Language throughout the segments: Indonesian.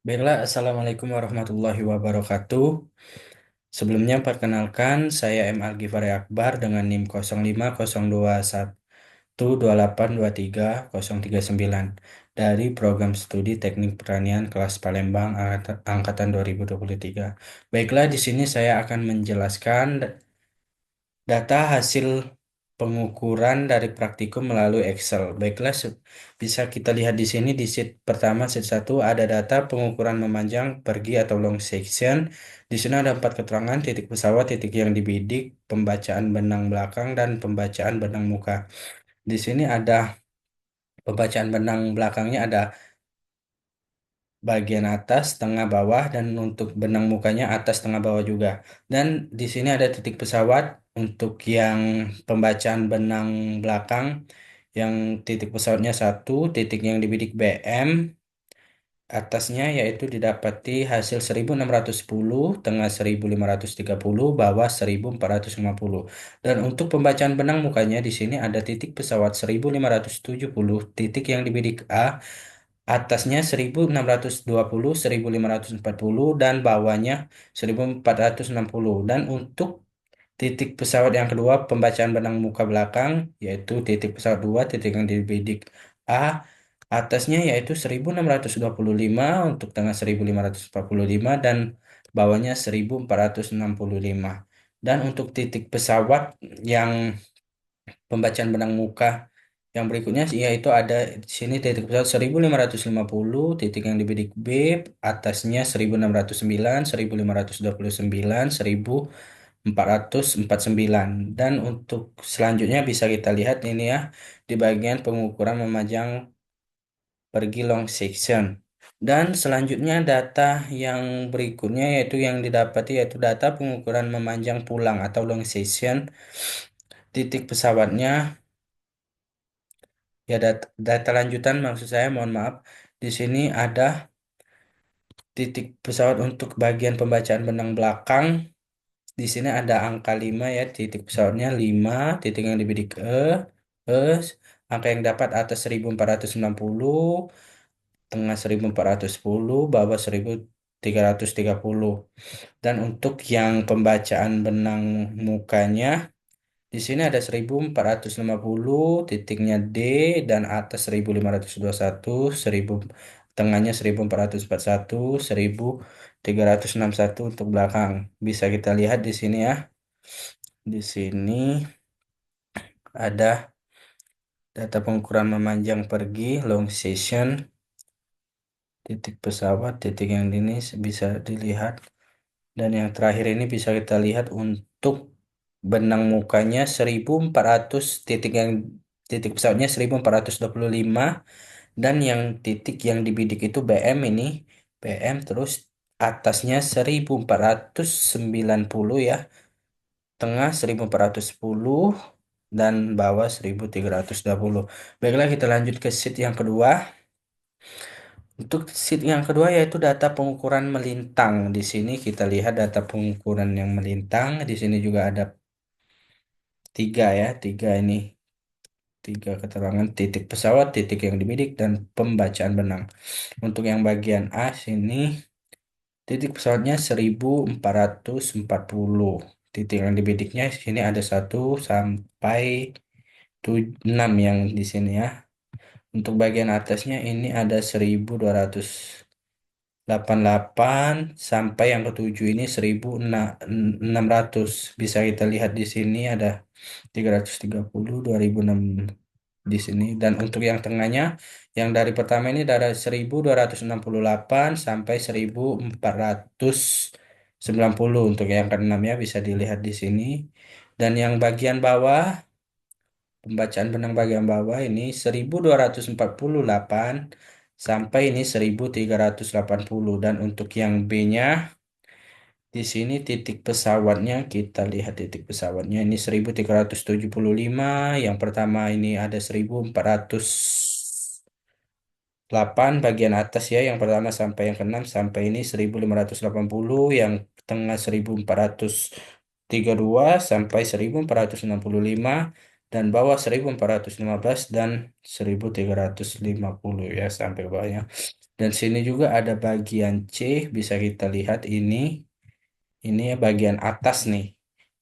Baiklah, Assalamualaikum warahmatullahi wabarakatuh. Sebelumnya, perkenalkan, saya M. Algifari Akbar dengan NIM 050212823039 dari Program Studi Teknik Pertanian kelas Palembang angkatan 2023. Baiklah, di sini saya akan menjelaskan data hasil pengukuran dari praktikum melalui Excel. Baiklah, bisa kita lihat di sini di sheet pertama, sheet 1 ada data pengukuran memanjang pergi atau long section. Di sini ada empat keterangan: titik pesawat, titik yang dibidik, pembacaan benang belakang, dan pembacaan benang muka. Di sini ada pembacaan benang belakangnya ada bagian atas, tengah, bawah, dan untuk benang mukanya atas, tengah, bawah juga. Dan di sini ada titik pesawat untuk yang pembacaan benang belakang, yang titik pesawatnya satu, titik yang dibidik BM atasnya yaitu didapati hasil 1610, tengah 1530, bawah 1450. Dan untuk pembacaan benang mukanya di sini ada titik pesawat 1570, titik yang dibidik A atasnya 1620, 1540, dan bawahnya 1460. Dan untuk titik pesawat yang kedua pembacaan benang muka belakang yaitu titik pesawat 2, titik yang dibidik A atasnya yaitu 1625, untuk tengah 1545, dan bawahnya 1465. Dan untuk titik pesawat yang pembacaan benang muka yang berikutnya yaitu ada di sini titik pesawat 1550, titik yang dibidik B atasnya 1609, 1529, 1449. Dan untuk selanjutnya bisa kita lihat ini ya di bagian pengukuran memanjang pergi long section. Dan selanjutnya data yang berikutnya yaitu yang didapati yaitu data pengukuran memanjang pulang atau long section. Titik pesawatnya ya data lanjutan maksud saya, mohon maaf. Di sini ada titik pesawat untuk bagian pembacaan benang belakang. Di sini ada angka 5 ya, titik pesawatnya 5, titik yang dibidik E, angka yang dapat atas 1460, tengah 1410, bawah 1330. Dan untuk yang pembacaan benang mukanya di sini ada 1450, titiknya D, dan atas 1521, 1000, tengahnya 1441, 1361 untuk belakang. Bisa kita lihat di sini ya. Di sini ada data pengukuran memanjang pergi, long session, titik pesawat, titik yang ini bisa dilihat. Dan yang terakhir ini bisa kita lihat untuk benang mukanya 1400, titik pesawatnya 1425, dan yang titik yang dibidik itu BM ini, BM terus atasnya 1490 ya, tengah 1410, dan bawah 1320. Baiklah, kita lanjut ke sheet yang kedua. Untuk sheet yang kedua yaitu data pengukuran melintang. Di sini kita lihat data pengukuran yang melintang. Di sini juga ada tiga ya, tiga ini, tiga keterangan: titik pesawat, titik yang dibidik, dan pembacaan benang. Untuk yang bagian A sini titik pesawatnya 1440. Titik yang dibidiknya sini ada 1 sampai 6 yang di sini ya. Untuk bagian atasnya ini ada 1288 sampai yang ketujuh ini 1600. Bisa kita lihat di sini ada 330, 2006 di sini. Dan untuk yang tengahnya, yang dari pertama ini dari 1268 sampai 1490. Untuk yang keenamnya bisa dilihat di sini. Dan yang bagian bawah, pembacaan benang bagian bawah ini 1248 sampai ini 1380. Dan untuk yang B-nya di sini titik pesawatnya, kita lihat titik pesawatnya ini 1375. Yang pertama ini ada 1408 bagian atas ya, yang pertama sampai yang keenam, sampai ini 1580, yang tengah 1432 sampai 1465, dan bawah 1415 dan 1350 ya sampai bawahnya. Dan sini juga ada bagian C, bisa kita lihat ini. Ini ya bagian atas nih.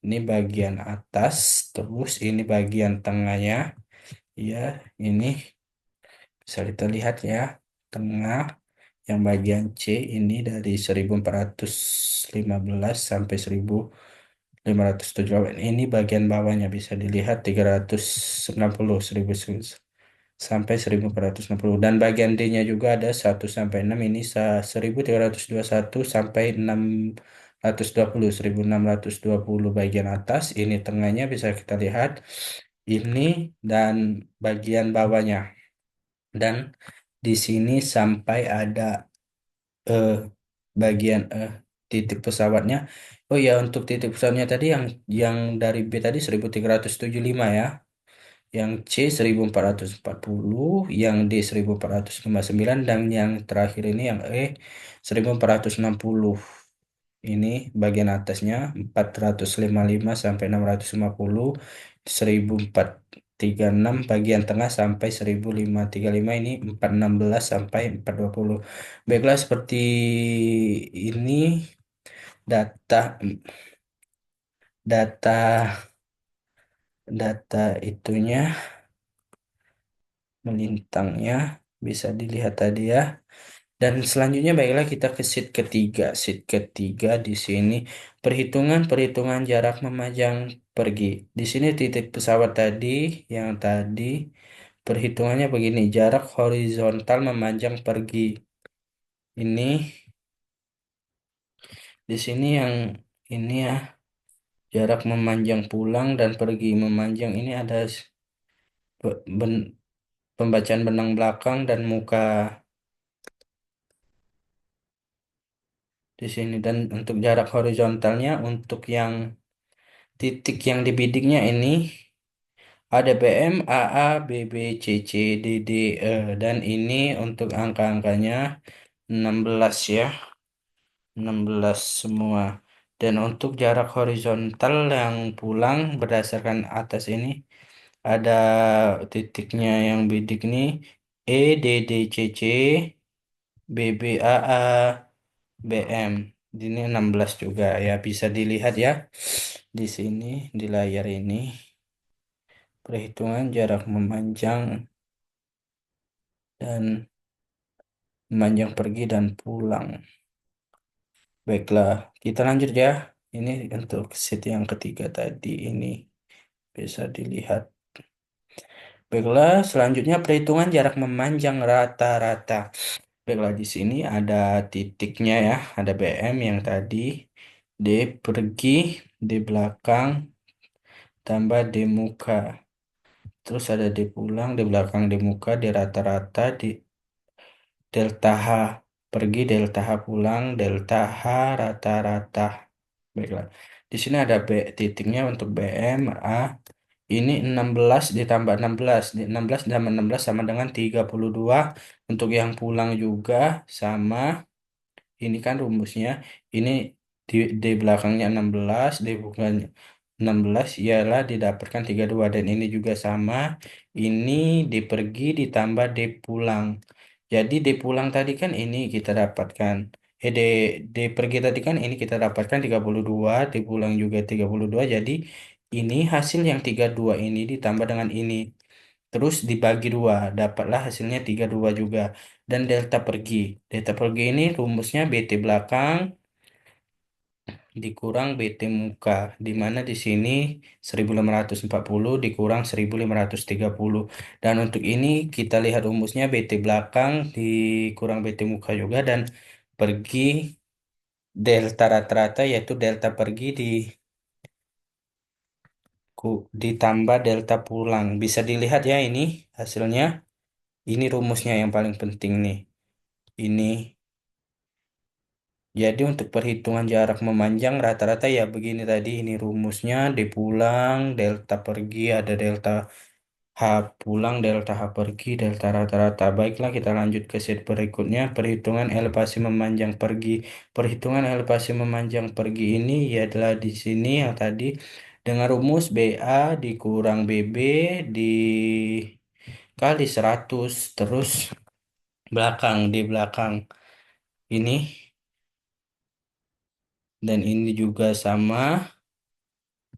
Ini bagian atas, terus ini bagian tengahnya. Ya, ini bisa kita lihat ya. Tengah yang bagian C ini dari 1415 sampai 1578. Ini bagian bawahnya bisa dilihat 360 sampai 1460, dan bagian D-nya juga ada 1 sampai 6, ini 1321 sampai 620, 1620 bagian atas, ini tengahnya bisa kita lihat ini, dan bagian bawahnya, dan di sini sampai ada eh, bagian titik pesawatnya. Oh ya, untuk titik pesawatnya tadi yang dari B tadi 1375 ya. Yang C 1440, yang D 1459, dan yang terakhir ini yang E 1460. Ini bagian atasnya 455 sampai 650, 1436 bagian tengah sampai 1535, ini 416 sampai 420. Baiklah, seperti ini data data data itunya, melintangnya bisa dilihat tadi ya. Dan selanjutnya baiklah kita ke sheet ketiga. Sheet ketiga di sini perhitungan-perhitungan jarak memajang pergi. Di sini titik pesawat tadi yang tadi perhitungannya begini. Jarak horizontal memanjang pergi. Ini di sini yang ini ya, jarak memanjang pulang dan pergi. Memanjang ini ada pembacaan benang belakang dan muka di sini, dan untuk jarak horizontalnya untuk yang titik yang dibidiknya ini ada BM, AA, BB, CC, DD, E, dan ini untuk angka-angkanya 16 ya, 16 semua. Dan untuk jarak horizontal yang pulang berdasarkan atas ini ada titiknya yang bidik nih E, DD, CC, BB, AA, BM. Ini 16 juga ya, bisa dilihat ya di sini di layar ini. Perhitungan jarak memanjang dan memanjang pergi dan pulang. Baiklah, kita lanjut ya. Ini untuk sheet yang ketiga tadi ini bisa dilihat. Baiklah, selanjutnya perhitungan jarak memanjang rata-rata. Baiklah, di sini ada titiknya ya, ada BM yang tadi, D pergi, D belakang, tambah D muka. Terus ada D pulang, D belakang, D muka, D rata-rata, D delta H pergi, delta H pulang, delta H rata-rata. Baiklah. Di sini ada B titiknya untuk BM A. Ini 16 ditambah 16. 16 ditambah 16 sama dengan 32. Untuk yang pulang juga sama. Ini kan rumusnya. Ini di belakangnya 16, di bukannya 16 ialah didapatkan 32, dan ini juga sama. Ini di pergi ditambah di pulang. Jadi di pulang tadi kan ini kita dapatkan. Di pergi tadi kan ini kita dapatkan 32, di pulang juga 32. Jadi ini hasil yang 32 ini ditambah dengan ini. Terus dibagi dua, dapatlah hasilnya 32 juga. Dan delta pergi. Delta pergi ini rumusnya BT belakang dikurang BT muka, di mana di sini 1540 dikurang 1530. Dan untuk ini kita lihat rumusnya BT belakang dikurang BT muka juga, dan pergi delta rata-rata yaitu delta pergi ditambah delta pulang. Bisa dilihat ya ini hasilnya. Ini rumusnya yang paling penting nih. Ini jadi untuk perhitungan jarak memanjang rata-rata ya begini tadi, ini rumusnya dipulang delta pergi ada delta H pulang, delta H pergi, delta rata-rata. Baiklah, kita lanjut ke sheet berikutnya, perhitungan elevasi memanjang pergi. Perhitungan elevasi memanjang pergi ini ya adalah di sini yang tadi dengan rumus BA dikurang BB dikali 100, terus belakang di belakang ini, dan ini juga sama.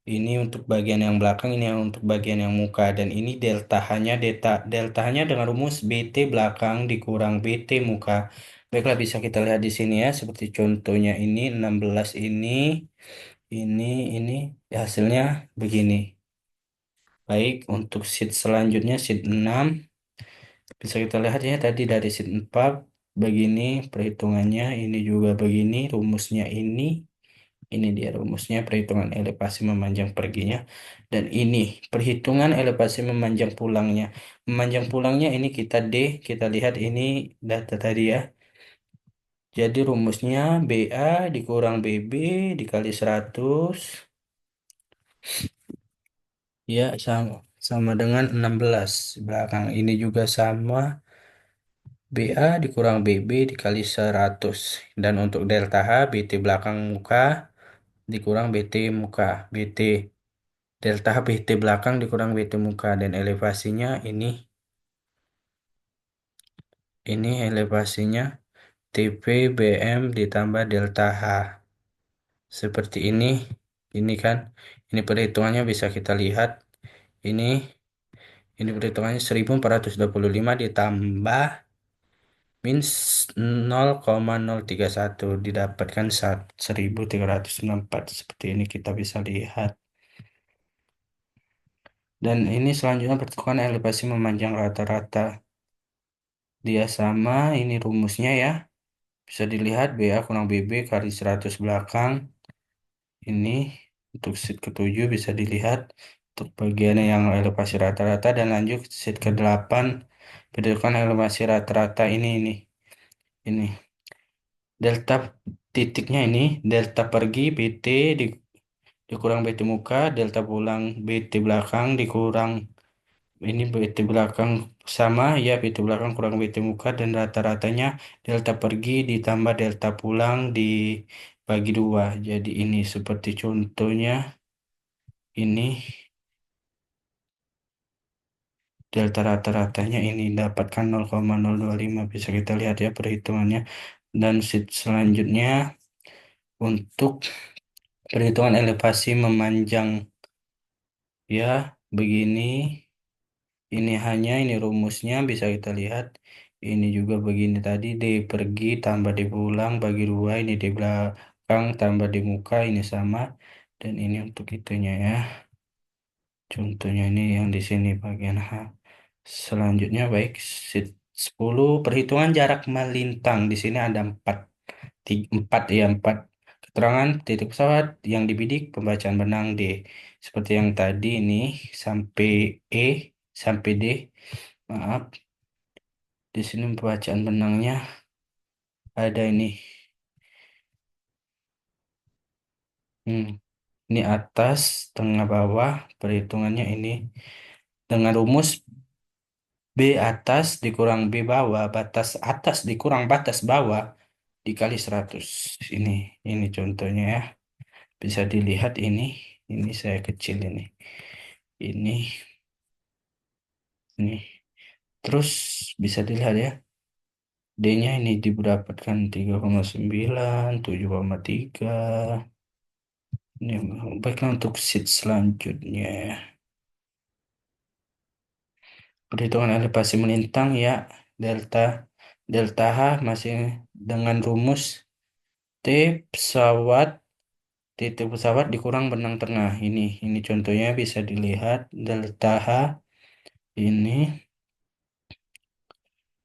Ini untuk bagian yang belakang, ini yang untuk bagian yang muka. Dan ini delta hanya delta hanya dengan rumus BT belakang dikurang BT muka. Baiklah, bisa kita lihat di sini ya. Seperti contohnya ini 16 ini, ini hasilnya begini. Baik, untuk sheet selanjutnya sheet 6 bisa kita lihat ya, tadi dari sheet 4 begini perhitungannya, ini juga begini rumusnya ini. Ini dia rumusnya perhitungan elevasi memanjang perginya. Dan ini perhitungan elevasi memanjang pulangnya. Memanjang pulangnya ini kita lihat ini data tadi ya. Jadi rumusnya BA dikurang BB dikali 100 ya sama sama dengan 16 belakang. Ini juga sama, BA dikurang BB dikali 100. Dan untuk delta H BT belakang muka dikurang BT muka. Delta BT belakang dikurang BT muka, dan elevasinya ini elevasinya TP BM ditambah delta H. Seperti ini kan. Ini perhitungannya bisa kita lihat. Ini ini perhitungannya 1425 ditambah min 0,031 didapatkan 1364. Seperti ini kita bisa lihat. Dan ini selanjutnya pertukaran elevasi memanjang rata-rata. Dia sama, ini rumusnya ya. Bisa dilihat BA kurang BB kali 100 belakang. Ini untuk sheet ke-7 bisa dilihat. Untuk bagian yang elevasi rata-rata, dan lanjut sheet ke-8. Perhitungan elevasi rata-rata ini. Delta titiknya ini, delta pergi BT dikurang BT muka, delta pulang BT belakang dikurang ini BT belakang sama ya, BT belakang kurang BT muka, dan rata-ratanya delta pergi ditambah delta pulang dibagi dua. Jadi ini seperti contohnya ini delta rata-ratanya ini dapatkan 0,025, bisa kita lihat ya perhitungannya. Dan sheet selanjutnya untuk perhitungan elevasi memanjang ya begini. Ini rumusnya bisa kita lihat. Ini juga begini tadi, D pergi tambah D pulang bagi dua. Ini di belakang tambah di muka, ini sama. Dan ini untuk itunya ya. Contohnya ini yang di sini bagian H. Selanjutnya baik, sheet 10 perhitungan jarak melintang. Di sini ada 4 ya, 4 keterangan titik pesawat yang dibidik pembacaan benang D. Seperti yang tadi ini sampai E sampai D. Maaf, di sini pembacaan benangnya ada ini. Hmm, ini atas, tengah, bawah. Perhitungannya ini dengan rumus B atas dikurang B bawah, batas atas dikurang batas bawah dikali 100. Ini ini contohnya ya. Bisa dilihat ini. Ini saya kecil ini. Ini ini. Terus bisa dilihat ya. D-nya ini didapatkan 3,9, 7,3. Ini baiklah, untuk sheet selanjutnya. Perhitungan elevasi melintang ya. Delta delta H masih dengan rumus T pesawat titik pesawat dikurang benang tengah. Ini contohnya bisa dilihat delta H ini,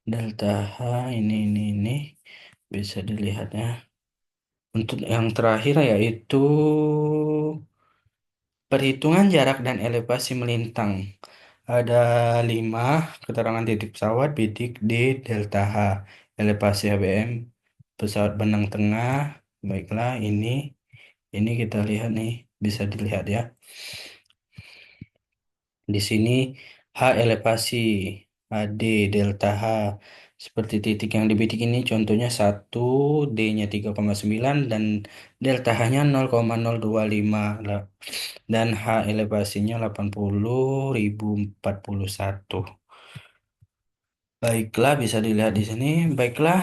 delta H ini bisa dilihat ya. Untuk yang terakhir yaitu perhitungan jarak dan elevasi melintang. Ada 5 keterangan titik pesawat, bidik D, delta H, elevasi ABM, pesawat benang tengah. Baiklah, ini kita lihat nih, bisa dilihat ya. Di sini H elevasi, AD, delta H. Seperti titik yang dibidik ini contohnya 1, D-nya 3,9, dan delta H-nya 0,025. Dan H elevasinya 80.041. Baiklah, bisa dilihat di sini. Baiklah,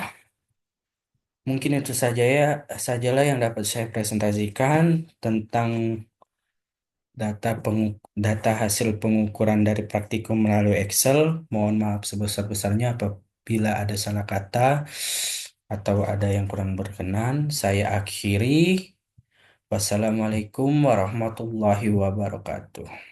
mungkin itu saja ya, sajalah yang dapat saya presentasikan tentang data hasil pengukuran dari praktikum melalui Excel. Mohon maaf sebesar-besarnya apabila ada salah kata atau ada yang kurang berkenan. Saya akhiri. Wassalamualaikum warahmatullahi wabarakatuh.